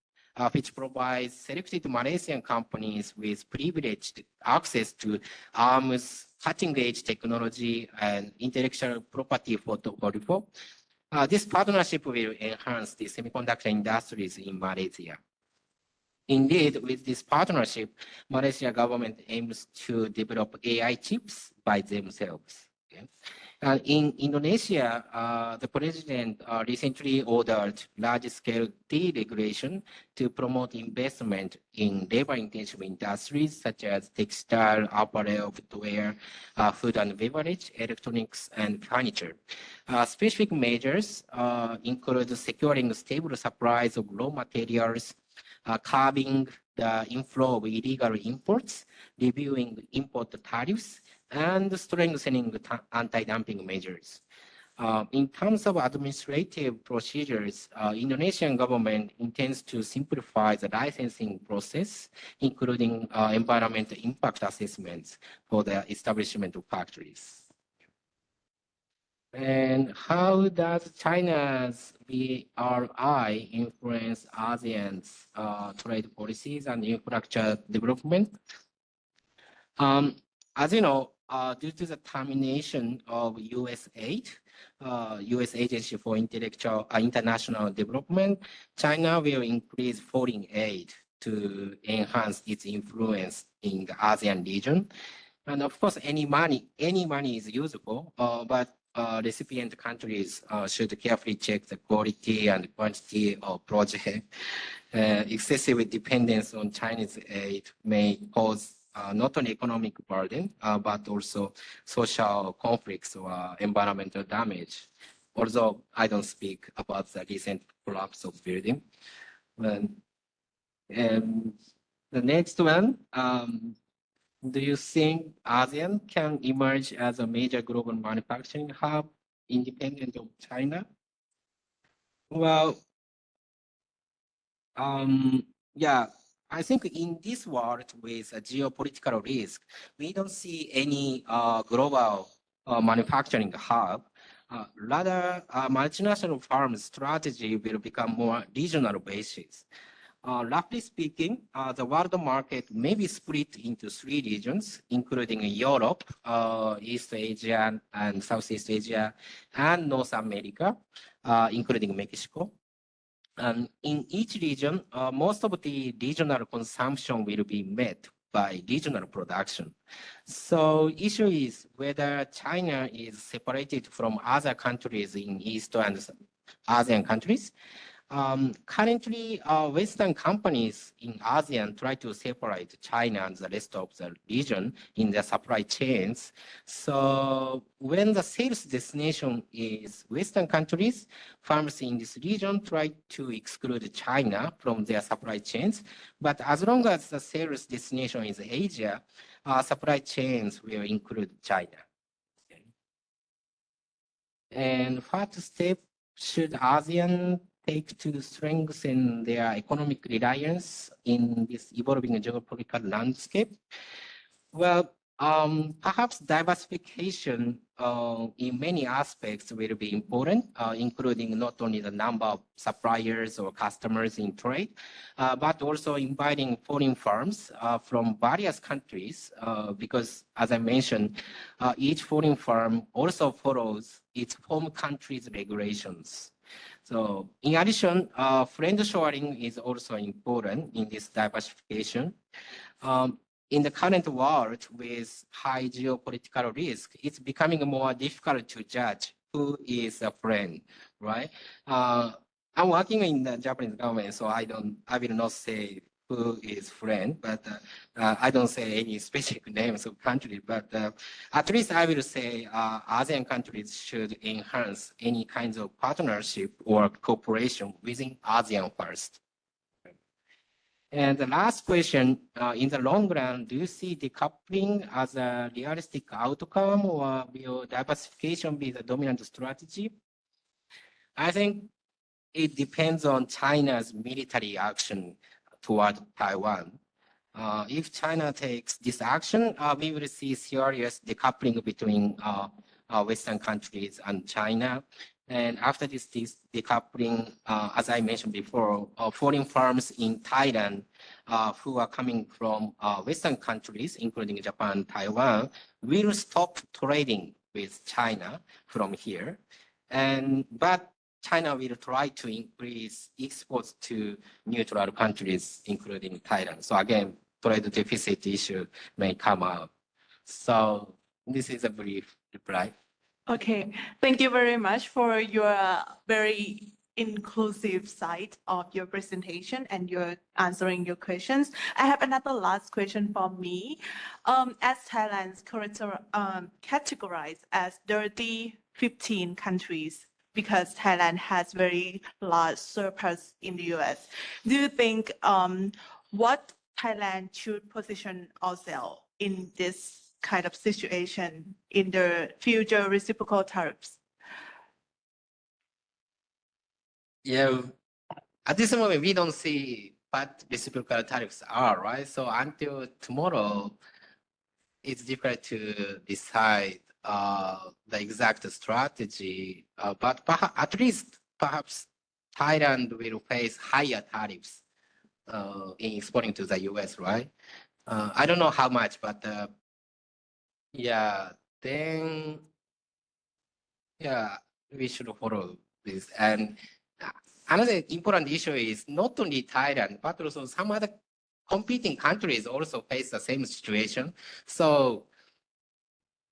which provides selected Malaysian companies with privileged access to ARM's cutting-edge technology and intellectual property portfolio. This partnership will enhance the semiconductor industries in Malaysia. Indeed, with this partnership, Malaysia government aims to develop AI chips by themselves. Okay. In Indonesia, the president recently ordered large-scale deregulation to promote investment in labor-intensive industries such as textile, apparel, footwear, food and beverage, electronics, and furniture. Specific measures include securing stable supplies of raw materials, curbing the inflow of illegal imports, reviewing import tariffs, and strengthening the anti-dumping measures. In terms of administrative procedures, Indonesian government intends to simplify the licensing process, including environmental impact assessments for the establishment of factories. And how does China's BRI influence ASEAN's trade policies and infrastructure development? As you know, due to the termination of U.S. aid, U.S. Agency for International Development, China will increase foreign aid to enhance its influence in the ASEAN region. And of course, any money is usable, but recipient countries should carefully check the quality and quantity of project. Excessive dependence on Chinese aid may cause not only economic burden, but also social conflicts or environmental damage. Although I don't speak about the recent collapse of building. And the next one, do you think ASEAN can emerge as a major global manufacturing hub independent of China? Well, yeah, I think in this world with a geopolitical risk, we don't see any global manufacturing hub. Rather, multinational firms' strategy will become more regional basis. Roughly speaking, the world market may be split into 3 regions, including Europe, East Asia and Southeast Asia, and North America, including Mexico. And in each region, most of the regional consumption will be met by regional production. So issue is whether China is separated from other countries in East and ASEAN countries. Currently, Western companies in ASEAN try to separate China and the rest of the region in their supply chains. So when the sales destination is Western countries, firms in this region try to exclude China from their supply chains. But as long as the sales destination is Asia, supply chains will include China. Okay. And what step should ASEAN take to strengthen their economic reliance in this evolving geopolitical landscape? Well, perhaps diversification in many aspects will be important, including not only the number of suppliers or customers in trade, but also inviting foreign firms from various countries, because as I mentioned, each foreign firm also follows its home country's regulations. So in addition, friend shoring is also important in this diversification. In the current world with high geopolitical risk, it's becoming more difficult to judge who is a friend, right? I'm working in the Japanese government, so I will not say who is friend, but I don't say any specific names of countries, but at least I will say ASEAN countries should enhance any kinds of partnership or cooperation within ASEAN first. And the last question, in the long run, do you see decoupling as a realistic outcome, or will diversification be the dominant strategy? I think it depends on China's military action toward Taiwan. If China takes this action, we will see serious decoupling between Western countries and China. And after this decoupling, as I mentioned before, foreign firms in Thailand who are coming from Western countries, including Japan, Taiwan, will stop trading with China from here. But China will try to increase exports to neutral countries, including Thailand. So again, trade deficit issue may come out. So this is a brief reply. Okay, thank you very much for your very inclusive side of your presentation and your answering your questions. I have another last question for me. As Thailand's categorized as dirty 15 countries because Thailand has very large surplus in the US. Do you think what Thailand should position ourselves in this kind of situation in the future reciprocal tariffs? Yeah, at this moment, we don't see what reciprocal tariffs are, right? So until tomorrow, it's difficult to decide the exact strategy. But at least perhaps Thailand will face higher tariffs in exporting to the US, right? I don't know how much, but yeah, then yeah, we should follow this. And another important issue is not only Thailand, but also some other competing countries also face the same situation. So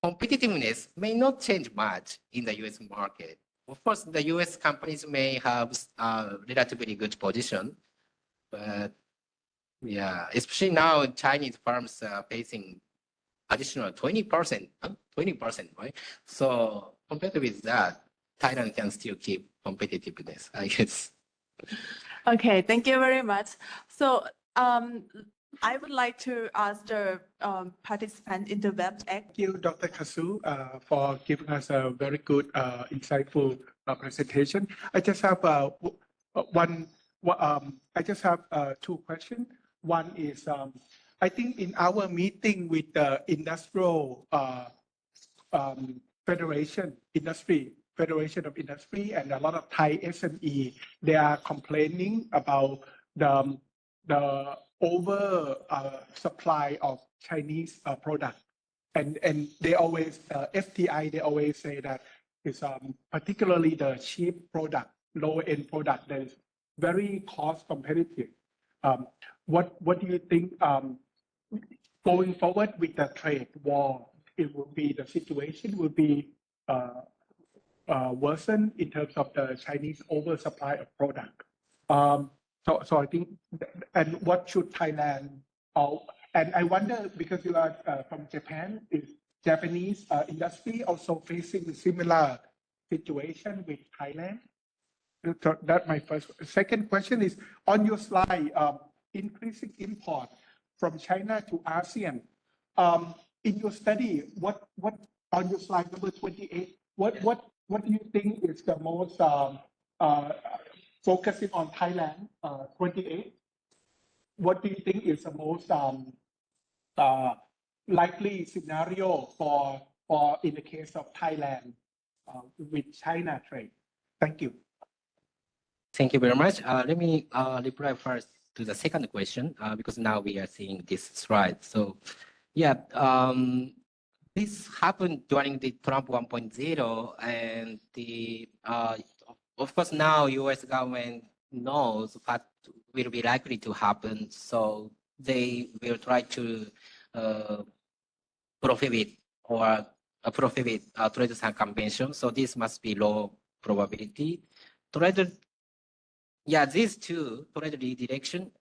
competitiveness may not change much in the US market. Of course, the US companies may have a relatively good position, but yeah, especially now Chinese firms are facing additional 20%, right? So compared with that, Thailand can still keep competitiveness, I guess. Okay, thank you very much. So I would like to ask the participant in the WebEx. Thank you, Dr. Kasu, for giving us a very good, insightful presentation. I just have two questions. One is, I think in our meeting with the Industrial Federation of Industry, and a lot of Thai SME, they are complaining about the over supply of Chinese product, and they always FTI, they always say that it's particularly the cheap product, low end product that is very cost competitive. What do you think going forward with the trade war? It will be the situation will be worsen in terms of the Chinese oversupply of product. So I think, and what should Thailand, and I wonder, because you are from Japan, is Japanese industry also facing a similar situation with Thailand? So that's my first. Second question is, on your slide, increasing import from China to ASEAN. In your study, what on your slide number 28, what do you think is the most focusing on Thailand, 28? What do you think is the most likely scenario for in the case of Thailand with China trade? Thank you. Thank you very much. Let me reply first to the second question because now we are seeing this slide. So yeah, this happened during the Trump 1.0, and the of course now U.S. government knows what will be likely to happen, so they will try to prohibit trade circumvention. So this must be low probability. Yeah, these two trade redirection.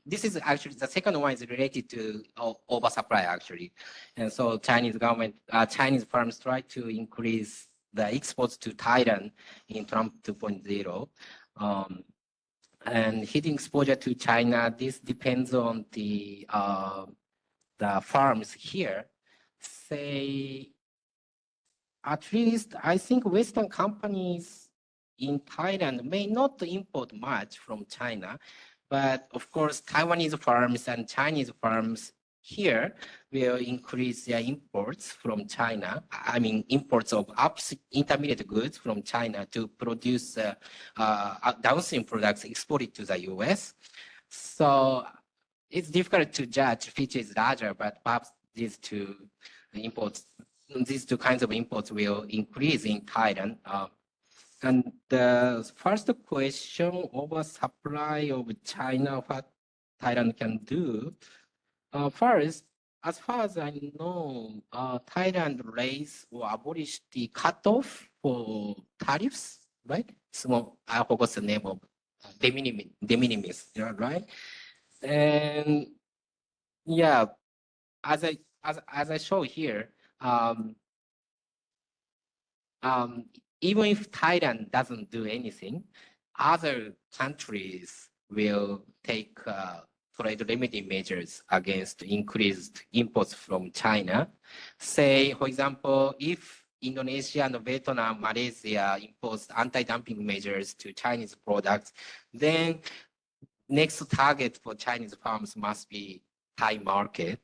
This is actually the second one is related to oversupply actually, and so Chinese government, Chinese firms try to increase the exports to Thailand in Trump 2.0, and hitting exposure to China. This depends on the farms here. Say, at least I think Western companies in Thailand may not import much from China. But of course, Taiwanese farms and Chinese farms here will increase their imports from China. I mean, imports of intermediate goods from China to produce downstream products exported to the US. So it's difficult to judge which is larger, but perhaps these two kinds of imports will increase in Thailand. And the first question, oversupply of China, what Thailand can do. First, as far as I know, Thailand raised or abolished the cutoff for tariffs, right? Small, I forgot the name of de minimis, yeah, right? And yeah, as I show here, even if Thailand doesn't do anything, other countries will take trade remedy measures against increased imports from China. Say, for example, if Indonesia and Vietnam, Malaysia impose anti-dumping measures to Chinese products, then next target for Chinese farms must be Thai market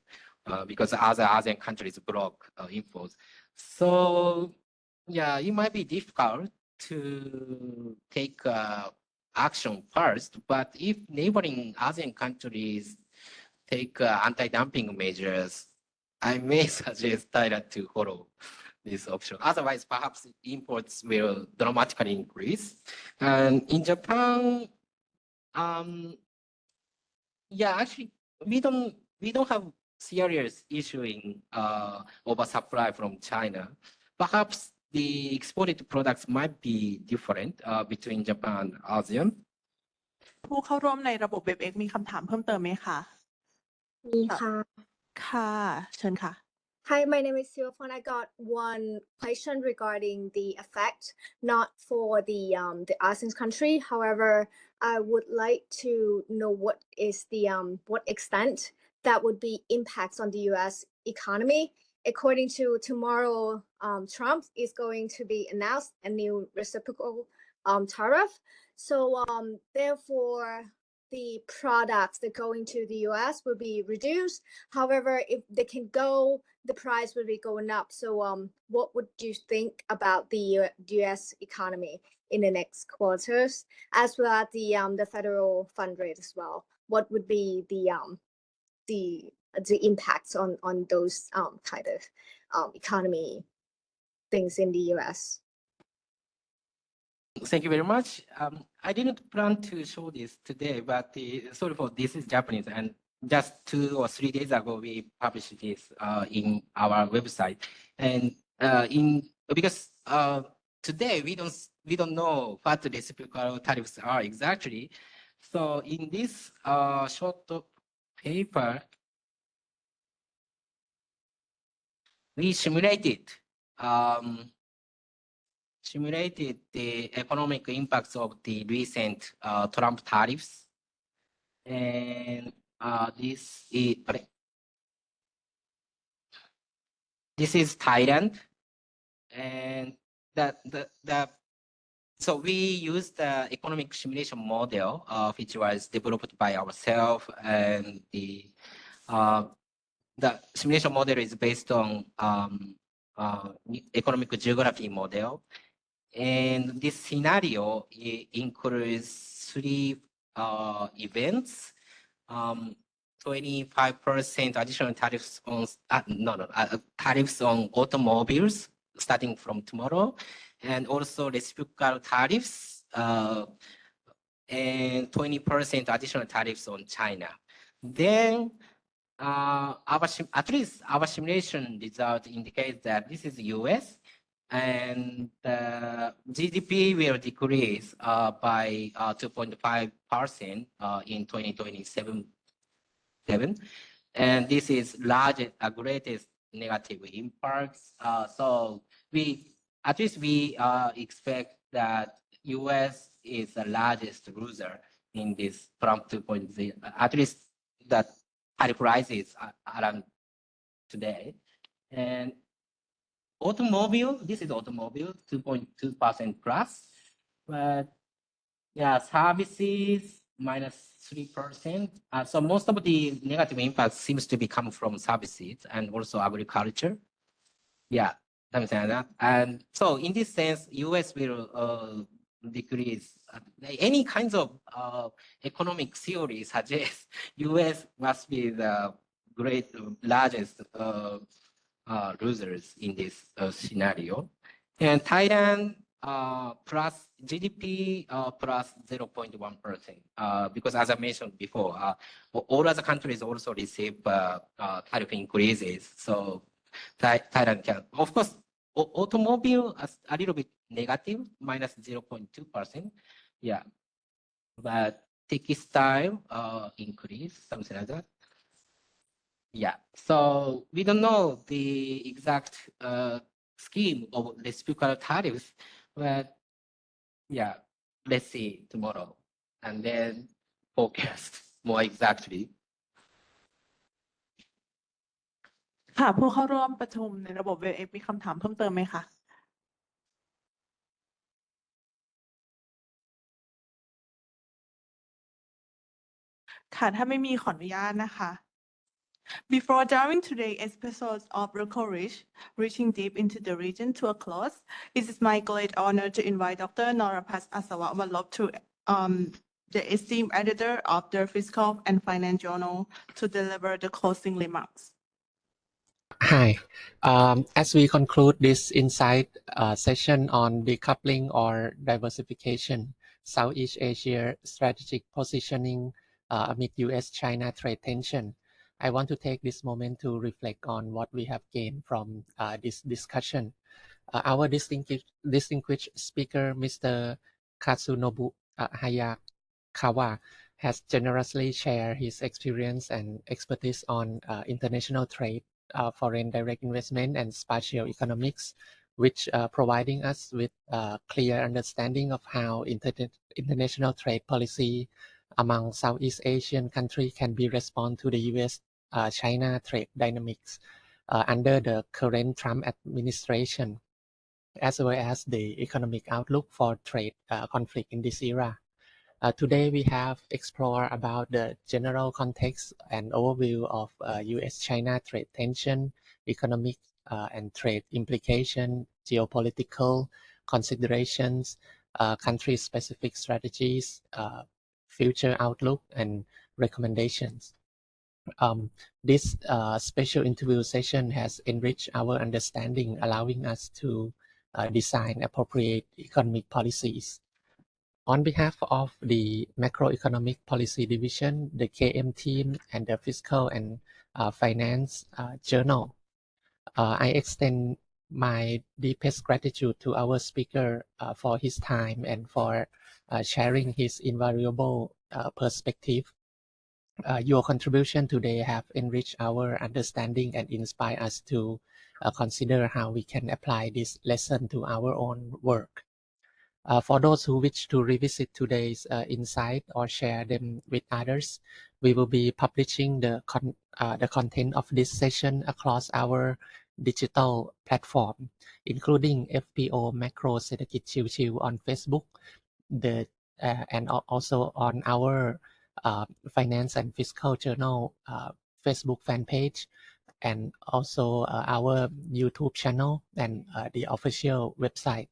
because other ASEAN countries block imports. So yeah, it might be difficult to take action first, but if neighboring ASEAN countries take anti-dumping measures, I may suggest Thailand to follow this option. Otherwise, perhaps imports will dramatically increase. And in Japan, yeah, actually, we don't have serious issuing oversupply from China. Perhaps the exported products might be different between Japan and ASEAN. ผู้เข้าร่วมในระบบ WebEx มีคำถามเพิ่มเติมไหมคะ มีค่ะ ค่ะ เชิญค่ะ Hi, my name is Silphon. I got one question regarding the effect, not for the ASEAN country. However, I would like to know what is the what extent that would be impacts on the U.S. economy. According to tomorrow, Trump is going to be announced a new reciprocal tariff. So therefore, the products that go into the U.S. will be reduced. However, if they can go, the price will be going up. So what would you think about the U.S. economy in the next quarters, as well as the federal fund rate as well? What would be the impacts on those kind of economy things in the U.S.? Thank you very much. I didn't plan to show this today, but sorry for this is Japanese, and just 2 or 3 days ago we published this in our website, and because today we don't know what the reciprocal tariffs are exactly. So in this short paper, we simulated the economic impacts of the recent Trump tariffs, and this is Thailand, and so we used the economic simulation model, which was developed by ourselves, and the simulation model is based on economic geography model. And this scenario includes 3 events: 25% additional tariffs on tariffs on automobiles starting from tomorrow, and also reciprocal tariffs, and 20% additional tariffs on China. Then at least our simulation result indicates that this is the US, and the GDP will decrease by 2.5% in 2027. And this is greatest negative impacts. So we expect that US is the largest loser in this Trump 2.0. At least that tariff rises around today. And automobile, this is automobile, 2.2% plus, but yeah, services -3%. So most of the negative impact seems to be coming from services and also agriculture. Yeah, something like that. And so in this sense, US will decrease. Any kinds of economic theory suggests US must be the largest losers in this scenario. And Thailand, plus GDP plus 0.1%. Because as I mentioned before, all other countries also receive tariff increases. So Thailand can, of course, automobile a little bit negative, minus 0.2%. Yeah, but textile increase, something like that. Yeah, so we don't know the exact scheme of reciprocal tariffs, but yeah, let's see tomorrow and then forecast more exactly. ค่ะผู้เข้าร่วมประชุมในระบบ WebEx มีคำถามเพิ่มเติมไหมคะค่ะถ้าไม่มีขออนุญาตนะคะ Before drawing today's episode of Local Reach, reaching deep into the region to a close, it is my great honor to invite Dr. Norapat Asawawalop to the esteemed editor of the Fiscal and Finance Journal to deliver the closing remarks. Hi. As we conclude this insight session on decoupling or diversification, Southeast Asia strategic positioning amid U.S.-China trade tension, I want to take this moment to reflect on what we have gained from this discussion. Our distinguished speaker, Mr. Katsunobu Hayakawa, has generously shared his experience and expertise on international trade, foreign direct investment, and spatial economics, which providing us with a clear understanding of how international trade policy among Southeast Asian countries can be respond to the U.S.-China trade dynamics under the current Trump administration, as well as the economic outlook for trade conflict in this era. Today, we have explored about the general context and overview of U.S.-China trade tension, economic and trade implication, geopolitical considerations, country-specific strategies, future outlook, and recommendations. This special interview session has enriched our understanding, allowing us to design appropriate economic policies. On behalf of the Macroeconomic Policy Division, the KM team, and the Fiscal and Finance Journal, I extend my deepest gratitude to our speaker for his time and for sharing his invaluable perspective. Your contribution today have enriched our understanding and inspired us to consider how we can apply this lesson to our own work. For those who wish to revisit today's insight or share them with others, we will be publishing the content of this session across our digital platform, including FPO Macro เศรษฐกิจชิวๆ on Facebook, and also on our Finance and Fiscal Journal Facebook fan page, and also our YouTube channel and the official website.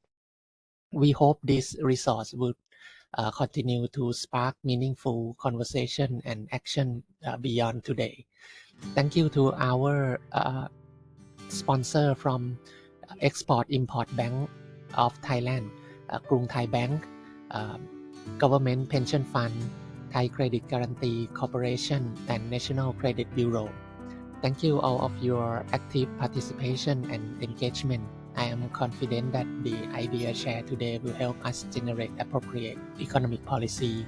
We hope this resource would continue to spark meaningful conversation and action beyond today. Thank you to our sponsor from Export-Import Bank of Thailand, Krung Thai Bank, Government Pension Fund, Thai Credit Guarantee Corporation, and National Credit Bureau. Thank you all of your active participation and engagement. I am confident that the idea shared today will help us generate appropriate economic policy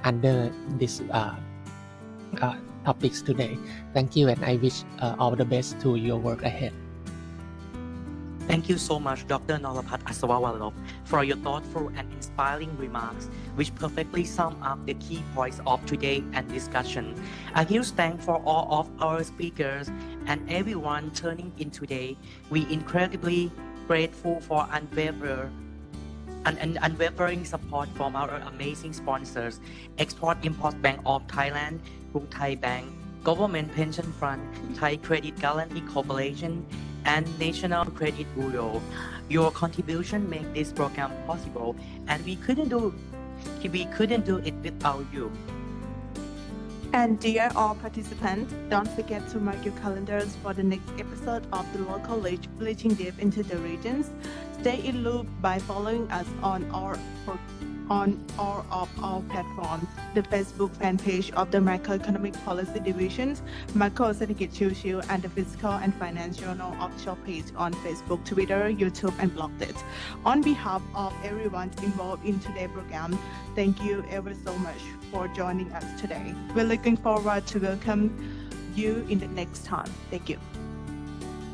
under these topics today. Thank you, and I wish all the best to your work ahead. Thank you so much, Dr. Norapat Asawawalop, for your thoughtful and inspiring remarks, which perfectly sum up the key points of today's discussion. A huge thanks for all of our speakers and everyone turning in today. We incredibly grateful for unwavering support from our amazing sponsors, Export-Import Bank of Thailand, Krung Thai Bank, Government Pension Fund, Thai Credit Guarantee Corporation, and National Credit Bureau. Your contribution make this program possible, and we couldn't do it without you. And dear all participants, don't forget to mark your calendars for the next episode of the local reaching deep into the regions. Stay in loop by following us on all of our platforms, the Facebook fan page of the Macroeconomic Policy Divisions, Macro เศรษฐกิจชิวๆ and the Fiscal and Finance Journal official page on Facebook, Twitter, YouTube, and Blogdit. On behalf of everyone involved in today's program, thank you ever so much for joining us today. We're looking forward to welcome you in the next time. Thank you.